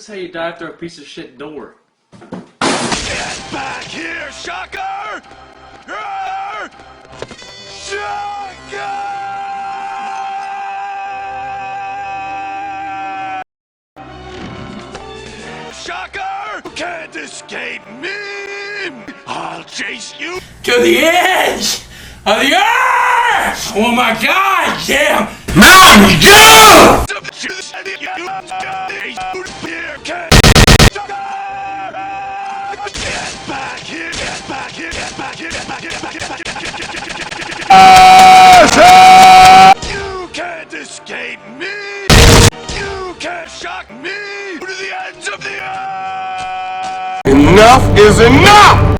how you dive through a piece of shit door. Get back here, Shocker! Shocker! Shocker! You can't escape me! I'll chase you to the edge of the earth! Oh my god, damn! Mountain Dew! Get back here, get back here, get back here, get back here, get back here, get back here, get back here. You can't escape me! You can't shock me to the ends of the earth! Enough is enough!